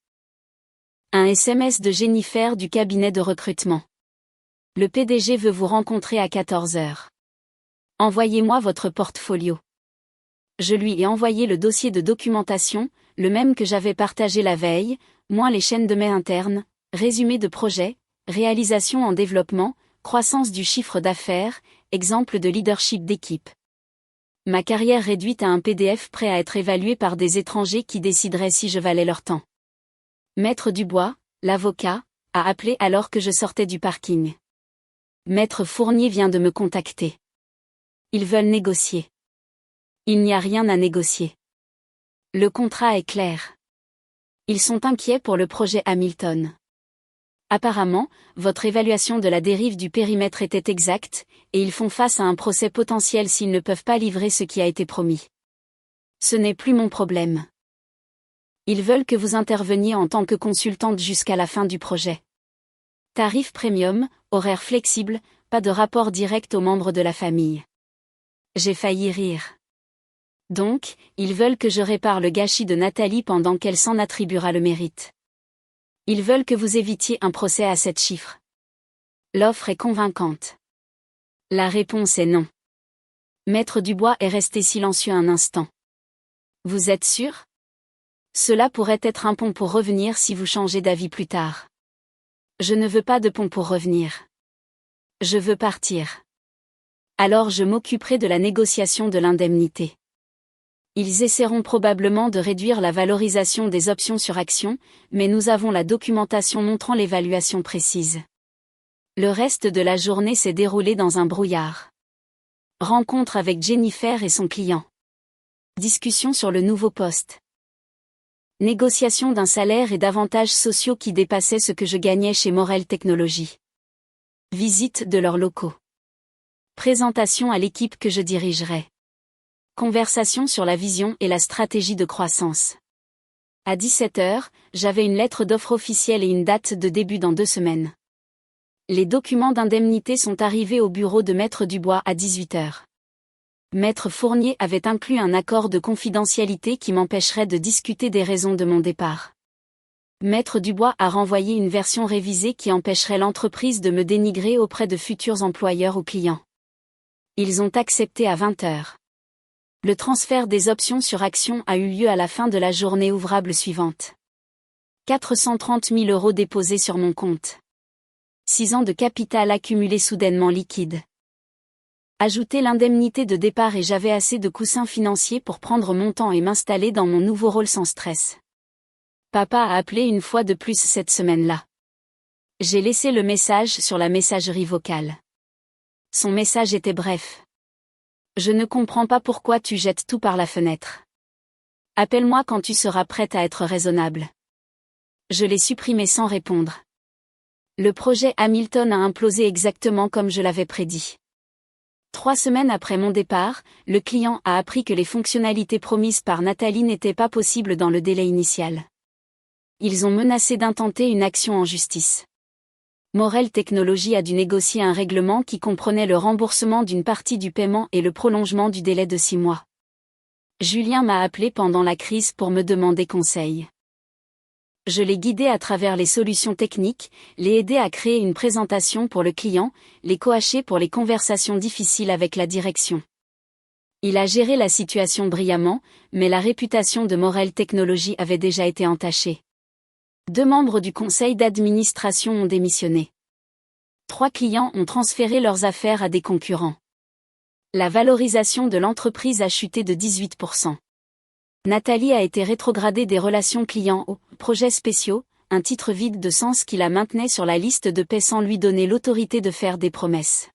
Un SMS de Jennifer du cabinet de recrutement. Le PDG veut vous rencontrer à 14 heures. Envoyez-moi votre portfolio. Je lui ai envoyé le dossier de documentation, le même que j'avais partagé la veille, moins les chaînes de mail internes, résumé de projet, réalisation en développement, croissance du chiffre d'affaires, exemple de leadership d'équipe. Ma carrière réduite à un PDF prêt à être évalué par des étrangers qui décideraient si je valais leur temps. Maître Dubois, l'avocat, a appelé alors que je sortais du parking. Maître Fournier vient de me contacter. Ils veulent négocier. Il n'y a rien à négocier. Le contrat est clair. Ils sont inquiets pour le projet Hamilton. Apparemment, votre évaluation de la dérive du périmètre était exacte, et ils font face à un procès potentiel s'ils ne peuvent pas livrer ce qui a été promis. Ce n'est plus mon problème. Ils veulent que vous interveniez en tant que consultante jusqu'à la fin du projet. Tarif premium, horaire flexible, pas de rapport direct aux membres de la famille. J'ai failli rire. Donc, ils veulent que je répare le gâchis de Nathalie pendant qu'elle s'en attribuera le mérite. Ils veulent que vous évitiez un procès à 7 chiffres. L'offre est convaincante. La réponse est non. Maître Dubois est resté silencieux un instant. Vous êtes sûr? Cela pourrait être un pont pour revenir si vous changez d'avis plus tard. Je ne veux pas de pont pour revenir. Je veux partir. Alors je m'occuperai de la négociation de l'indemnité. Ils essaieront probablement de réduire la valorisation des options sur actions, mais nous avons la documentation montrant l'évaluation précise. Le reste de la journée s'est déroulé dans un brouillard. Rencontre avec Jennifer et son client. Discussion sur le nouveau poste. Négociation d'un salaire et d'avantages sociaux qui dépassaient ce que je gagnais chez Morel Technologies. Visite de leurs locaux. Présentation à l'équipe que je dirigerai. Conversation sur la vision et la stratégie de croissance. À 17 h, j'avais une lettre d'offre officielle et une date de début dans 2 semaines. Les documents d'indemnité sont arrivés au bureau de Maître Dubois à 18 h. Maître Fournier avait inclus un accord de confidentialité qui m'empêcherait de discuter des raisons de mon départ. Maître Dubois a renvoyé une version révisée qui empêcherait l'entreprise de me dénigrer auprès de futurs employeurs ou clients. Ils ont accepté à 20 heures. Le transfert des options sur actions a eu lieu à la fin de la journée ouvrable suivante. 430 000 € déposés sur mon compte. 6 ans de capital accumulé soudainement liquide. Ajoutez l'indemnité de départ et j'avais assez de coussins financiers pour prendre mon temps et m'installer dans mon nouveau rôle sans stress. Papa a appelé une fois de plus cette semaine-là. J'ai laissé le message sur la messagerie vocale. Son message était bref. Je ne comprends pas pourquoi tu jettes tout par la fenêtre. Appelle-moi quand tu seras prête à être raisonnable. Je l'ai supprimé sans répondre. Le projet Hamilton a implosé exactement comme je l'avais prédit. 3 semaines après mon départ, le client a appris que les fonctionnalités promises par Nathalie n'étaient pas possibles dans le délai initial. Ils ont menacé d'intenter une action en justice. Morel Technologies a dû négocier un règlement qui comprenait le remboursement d'une partie du paiement et le prolongement du délai de 6 mois. Julien m'a appelé pendant la crise pour me demander conseil. Je l'ai guidé à travers les solutions techniques, l'ai aidé à créer une présentation pour le client, l'ai coaché pour les conversations difficiles avec la direction. Il a géré la situation brillamment, mais la réputation de Morel Technologies avait déjà été entachée. 2 membres du conseil d'administration ont démissionné. 3 clients ont transféré leurs affaires à des concurrents. La valorisation de l'entreprise a chuté de 18%. Nathalie a été rétrogradée des relations clients aux projets spéciaux, un titre vide de sens qui la maintenait sur la liste de paie sans lui donner l'autorité de faire des promesses.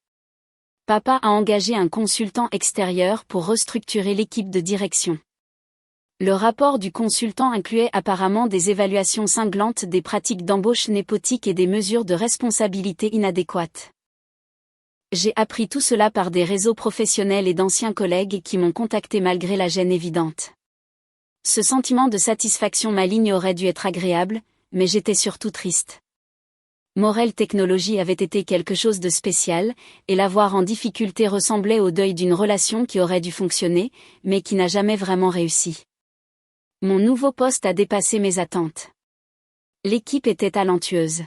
Papa a engagé un consultant extérieur pour restructurer l'équipe de direction. Le rapport du consultant incluait apparemment des évaluations cinglantes des pratiques d'embauche népotique et des mesures de responsabilité inadéquates. J'ai appris tout cela par des réseaux professionnels et d'anciens collègues qui m'ont contacté malgré la gêne évidente. Ce sentiment de satisfaction maligne aurait dû être agréable, mais j'étais surtout triste. Morel Technologies avait été quelque chose de spécial, et la voir en difficulté ressemblait au deuil d'une relation qui aurait dû fonctionner, mais qui n'a jamais vraiment réussi. Mon nouveau poste a dépassé mes attentes. L'équipe était talentueuse.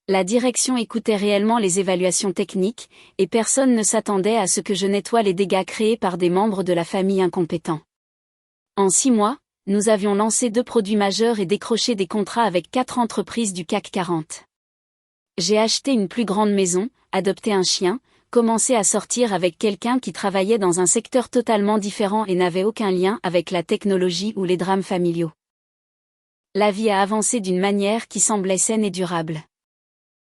La direction écoutait réellement les évaluations techniques, et personne ne s'attendait à ce que je nettoie les dégâts créés par des membres de la famille incompétents. En 6 mois, nous avions lancé 2 produits majeurs et décroché des contrats avec 4 entreprises du CAC 40. J'ai acheté une plus grande maison, adopté un chien, commencé à sortir avec quelqu'un qui travaillait dans un secteur totalement différent et n'avait aucun lien avec la technologie ou les drames familiaux. La vie a avancé d'une manière qui semblait saine et durable.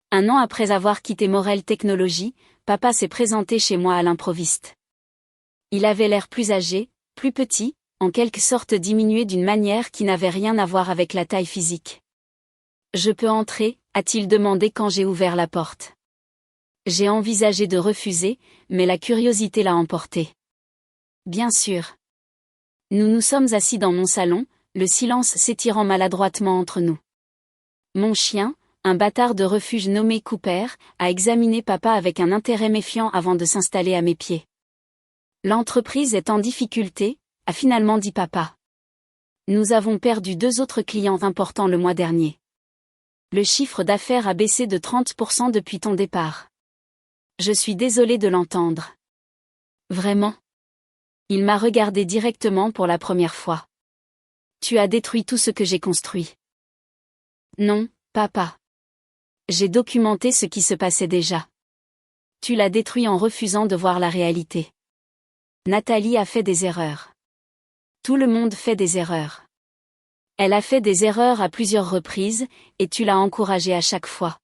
1 an après avoir quitté Morel Technologies, papa s'est présenté chez moi à l'improviste. Il avait l'air plus âgé, plus petit, en quelque sorte diminué d'une manière qui n'avait rien à voir avec la taille physique. « Je peux entrer ?» a-t-il demandé quand j'ai ouvert la porte. J'ai envisagé de refuser, mais la curiosité l'a emporté. Bien sûr. Nous nous sommes assis dans mon salon, le silence s'étirant maladroitement entre nous. Mon chien, un bâtard de refuge nommé Cooper, a examiné papa avec un intérêt méfiant avant de s'installer à mes pieds. L'entreprise est en difficulté, a finalement dit papa. Nous avons perdu 2 autres clients importants le mois dernier. Le chiffre d'affaires a baissé de 30% depuis ton départ. Je suis désolé de l'entendre. Vraiment? Il m'a regardé directement pour la première fois. Tu as détruit tout ce que j'ai construit. Non, papa. J'ai documenté ce qui se passait déjà. Tu l'as détruit en refusant de voir la réalité. Nathalie a fait des erreurs. Tout le monde fait des erreurs. Elle a fait des erreurs à plusieurs reprises, et tu l'as encouragée à chaque fois.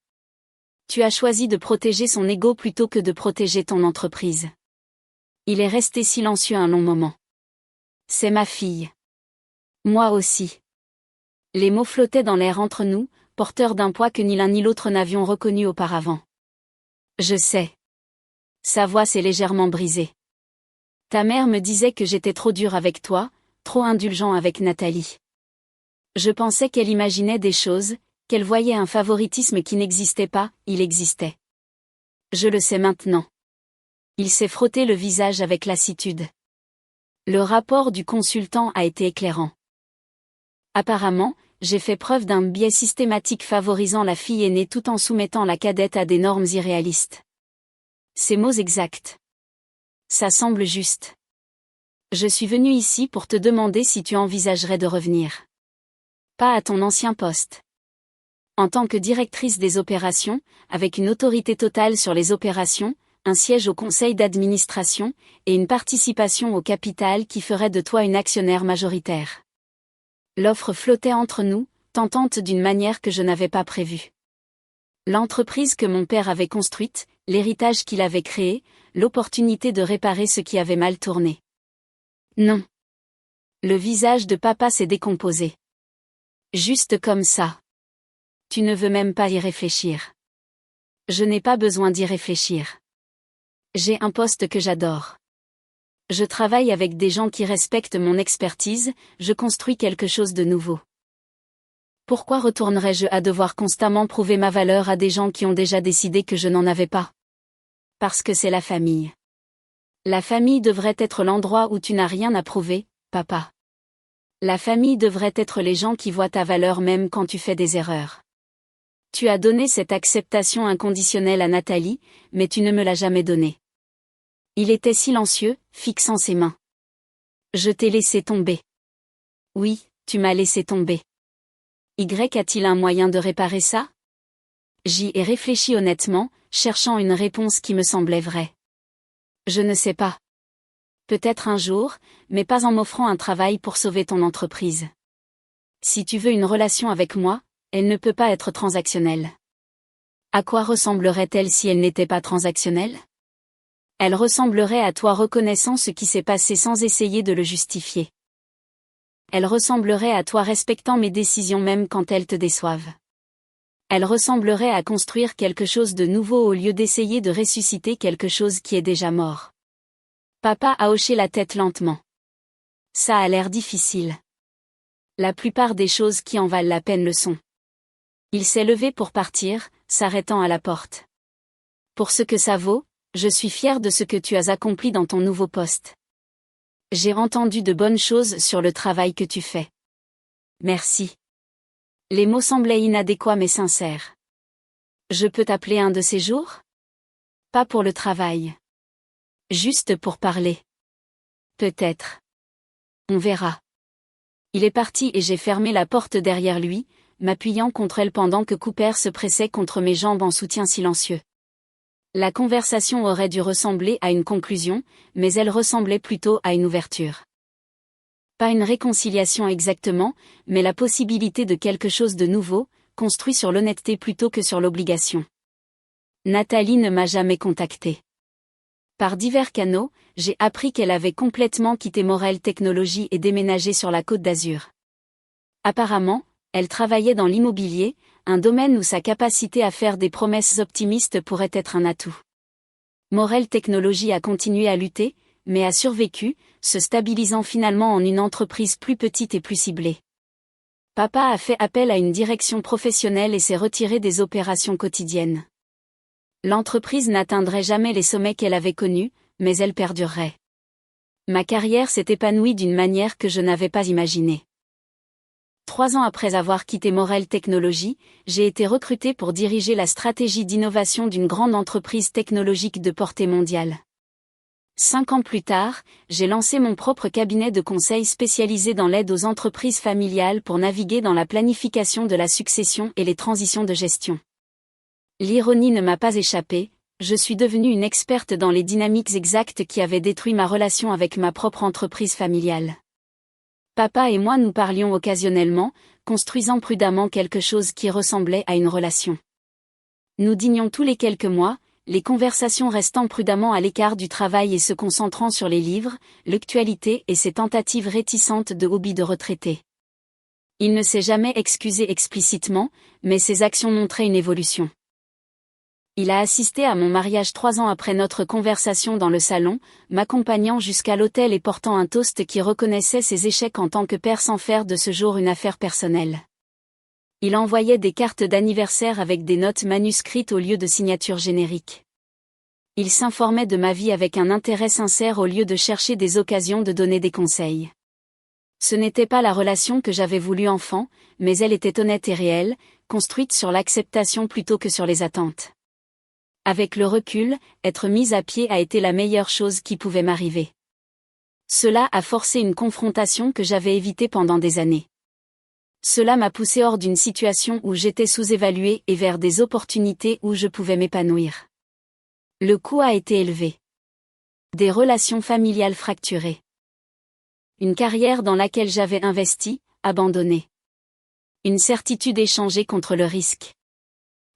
Tu as choisi de protéger son ego plutôt que de protéger ton entreprise. Il est resté silencieux un long moment. C'est ma fille. Moi aussi. Les mots flottaient dans l'air entre nous, porteurs d'un poids que ni l'un ni l'autre n'avions reconnu auparavant. Je sais. Sa voix s'est légèrement brisée. Ta mère me disait que j'étais trop dur avec toi, trop indulgent avec Nathalie. Je pensais qu'elle imaginait des choses, qu'elle voyait un favoritisme qui n'existait pas, il existait. Je le sais maintenant. Il s'est frotté le visage avec lassitude. Le rapport du consultant a été éclairant. Apparemment, j'ai fait preuve d'un biais systématique favorisant la fille aînée tout en soumettant la cadette à des normes irréalistes. Ces mots exacts. Ça semble juste. Je suis venue ici pour te demander si tu envisagerais de revenir. Pas à ton ancien poste. En tant que directrice des opérations, avec une autorité totale sur les opérations, un siège au conseil d'administration, et une participation au capital qui ferait de toi une actionnaire majoritaire. L'offre flottait entre nous, tentante d'une manière que je n'avais pas prévue. L'entreprise que mon père avait construite, l'héritage qu'il avait créé, l'opportunité de réparer ce qui avait mal tourné. Non. Le visage de papa s'est décomposé. Juste comme ça. Tu ne veux même pas y réfléchir. Je n'ai pas besoin d'y réfléchir. J'ai un poste que j'adore. Je travaille avec des gens qui respectent mon expertise, je construis quelque chose de nouveau. Pourquoi retournerais-je à devoir constamment prouver ma valeur à des gens qui ont déjà décidé que je n'en avais pas? Parce que c'est la famille. La famille devrait être l'endroit où tu n'as rien à prouver, papa. La famille devrait être les gens qui voient ta valeur même quand tu fais des erreurs. Tu as donné cette acceptation inconditionnelle à Nathalie, mais tu ne me l'as jamais donnée. Il était silencieux, fixant ses mains. Je t'ai laissé tomber. Oui, tu m'as laissé tomber. Y a-t-il un moyen de réparer ça? J'y ai réfléchi honnêtement, cherchant une réponse qui me semblait vraie. Je ne sais pas. Peut-être un jour, mais pas en m'offrant un travail pour sauver ton entreprise. Si tu veux une relation avec moi, elle ne peut pas être transactionnelle. À quoi ressemblerait-elle si elle n'était pas transactionnelle? Elle ressemblerait à toi reconnaissant ce qui s'est passé sans essayer de le justifier. Elle ressemblerait à toi respectant mes décisions même quand elles te déçoivent. Elle ressemblerait à construire quelque chose de nouveau au lieu d'essayer de ressusciter quelque chose qui est déjà mort. Papa a hoché la tête lentement. Ça a l'air difficile. La plupart des choses qui en valent la peine le sont. Il s'est levé pour partir, s'arrêtant à la porte. Pour ce que ça vaut, je suis fier de ce que tu as accompli dans ton nouveau poste. J'ai entendu de bonnes choses sur le travail que tu fais. Merci. Les mots semblaient inadéquats mais sincères. Je peux t'appeler un de ces jours? Pas pour le travail. Juste pour parler. Peut-être. On verra. Il est parti et j'ai fermé la porte derrière lui, m'appuyant contre elle pendant que Cooper se pressait contre mes jambes en soutien silencieux. La conversation aurait dû ressembler à une conclusion, mais elle ressemblait plutôt à une ouverture. Pas une réconciliation exactement, mais la possibilité de quelque chose de nouveau, construit sur l'honnêteté plutôt que sur l'obligation. Nathalie ne m'a jamais contacté. Par divers canaux, j'ai appris qu'elle avait complètement quitté Morel Technologies et déménagé sur la Côte d'Azur. Apparemment, elle travaillait dans l'immobilier, un domaine où sa capacité à faire des promesses optimistes pourrait être un atout. Morel Technologies a continué à lutter, mais a survécu, se stabilisant finalement en une entreprise plus petite et plus ciblée. Papa a fait appel à une direction professionnelle et s'est retiré des opérations quotidiennes. L'entreprise n'atteindrait jamais les sommets qu'elle avait connus, mais elle perdurerait. Ma carrière s'est épanouie d'une manière que je n'avais pas imaginée. 3 ans après avoir quitté Morel Technologies, j'ai été recruté pour diriger la stratégie d'innovation d'une grande entreprise technologique de portée mondiale. 5 ans plus tard, j'ai lancé mon propre cabinet de conseil spécialisé dans l'aide aux entreprises familiales pour naviguer dans la planification de la succession et les transitions de gestion. L'ironie ne m'a pas échappé, je suis devenue une experte dans les dynamiques exactes qui avaient détruit ma relation avec ma propre entreprise familiale. Papa et moi nous parlions occasionnellement, construisant prudemment quelque chose qui ressemblait à une relation. Nous dînions tous les quelques mois, les conversations restant prudemment à l'écart du travail et se concentrant sur les livres, l'actualité et ses tentatives réticentes de hobby de retraité. Il ne s'est jamais excusé explicitement, mais ses actions montraient une évolution. Il a assisté à mon mariage 3 ans après notre conversation dans le salon, m'accompagnant jusqu'à l'hôtel et portant un toast qui reconnaissait ses échecs en tant que père sans faire de ce jour une affaire personnelle. Il envoyait des cartes d'anniversaire avec des notes manuscrites au lieu de signatures génériques. Il s'informait de ma vie avec un intérêt sincère au lieu de chercher des occasions de donner des conseils. Ce n'était pas la relation que j'avais voulu enfant, mais elle était honnête et réelle, construite sur l'acceptation plutôt que sur les attentes. Avec le recul, être mise à pied a été la meilleure chose qui pouvait m'arriver. Cela a forcé une confrontation que j'avais évitée pendant des années. Cela m'a poussé hors d'une situation où j'étais sous-évaluée et vers des opportunités où je pouvais m'épanouir. Le coût a été élevé. Des relations familiales fracturées. Une carrière dans laquelle j'avais investi, abandonnée. Une certitude échangée contre le risque.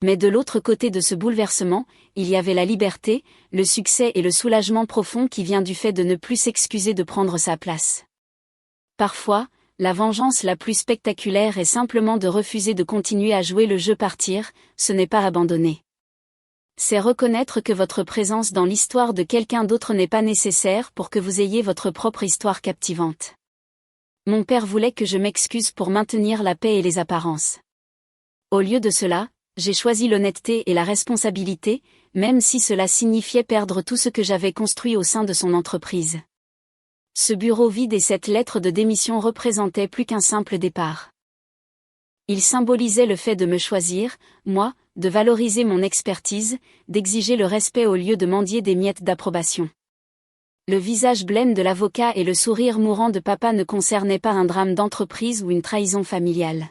Mais de l'autre côté de ce bouleversement, il y avait la liberté, le succès et le soulagement profond qui vient du fait de ne plus s'excuser de prendre sa place. Parfois, la vengeance la plus spectaculaire est simplement de refuser de continuer à jouer le jeu partir, ce n'est pas abandonner. C'est reconnaître que votre présence dans l'histoire de quelqu'un d'autre n'est pas nécessaire pour que vous ayez votre propre histoire captivante. Mon père voulait que je m'excuse pour maintenir la paix et les apparences. Au lieu de cela, j'ai choisi l'honnêteté et la responsabilité, même si cela signifiait perdre tout ce que j'avais construit au sein de son entreprise. Ce bureau vide et cette lettre de démission représentaient plus qu'un simple départ. Il symbolisait le fait de me choisir, moi, de valoriser mon expertise, d'exiger le respect au lieu de mendier des miettes d'approbation. Le visage blême de l'avocat et le sourire mourant de papa ne concernaient pas un drame d'entreprise ou une trahison familiale.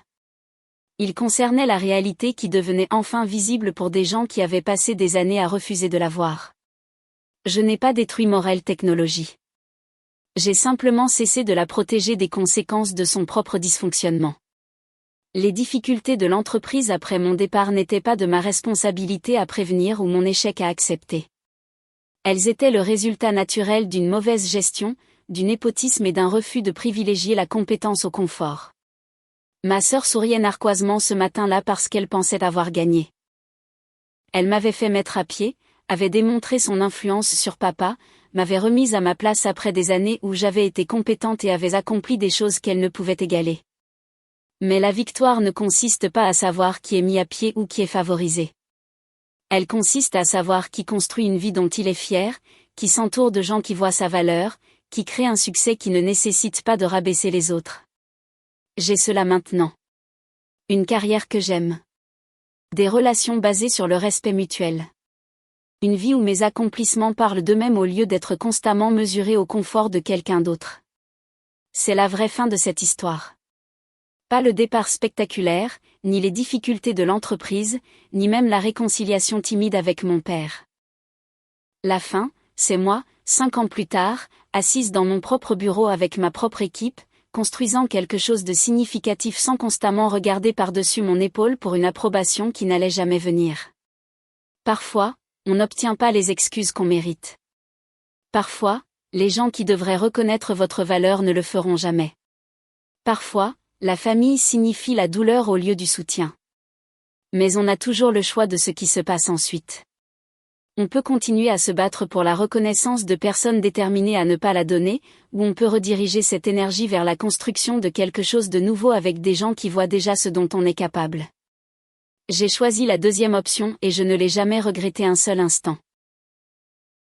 Il concernait la réalité qui devenait enfin visible pour des gens qui avaient passé des années à refuser de la voir. Je n'ai pas détruit Morel Technologies. J'ai simplement cessé de la protéger des conséquences de son propre dysfonctionnement. Les difficultés de l'entreprise après mon départ n'étaient pas de ma responsabilité à prévenir ou mon échec à accepter. Elles étaient le résultat naturel d'une mauvaise gestion, du népotisme et d'un refus de privilégier la compétence au confort. Ma sœur souriait narquoisement ce matin-là parce qu'elle pensait avoir gagné. Elle m'avait fait mettre à pied, avait démontré son influence sur papa, m'avait remise à ma place après des années où j'avais été compétente et avais accompli des choses qu'elle ne pouvait égaler. Mais la victoire ne consiste pas à savoir qui est mis à pied ou qui est favorisé. Elle consiste à savoir qui construit une vie dont il est fier, qui s'entoure de gens qui voient sa valeur, qui crée un succès qui ne nécessite pas de rabaisser les autres. J'ai cela maintenant. Une carrière que j'aime. Des relations basées sur le respect mutuel. Une vie où mes accomplissements parlent d'eux-mêmes au lieu d'être constamment mesurés au confort de quelqu'un d'autre. C'est la vraie fin de cette histoire. Pas le départ spectaculaire, ni les difficultés de l'entreprise, ni même la réconciliation timide avec mon père. La fin, c'est moi, 5 ans plus tard, assise dans mon propre bureau avec ma propre équipe, construisant quelque chose de significatif sans constamment regarder par-dessus mon épaule pour une approbation qui n'allait jamais venir. Parfois, on n'obtient pas les excuses qu'on mérite. Parfois, les gens qui devraient reconnaître votre valeur ne le feront jamais. Parfois, la famille signifie la douleur au lieu du soutien. Mais on a toujours le choix de ce qui se passe ensuite. On peut continuer à se battre pour la reconnaissance de personnes déterminées à ne pas la donner, ou on peut rediriger cette énergie vers la construction de quelque chose de nouveau avec des gens qui voient déjà ce dont on est capable. J'ai choisi la deuxième option et je ne l'ai jamais regretté un seul instant.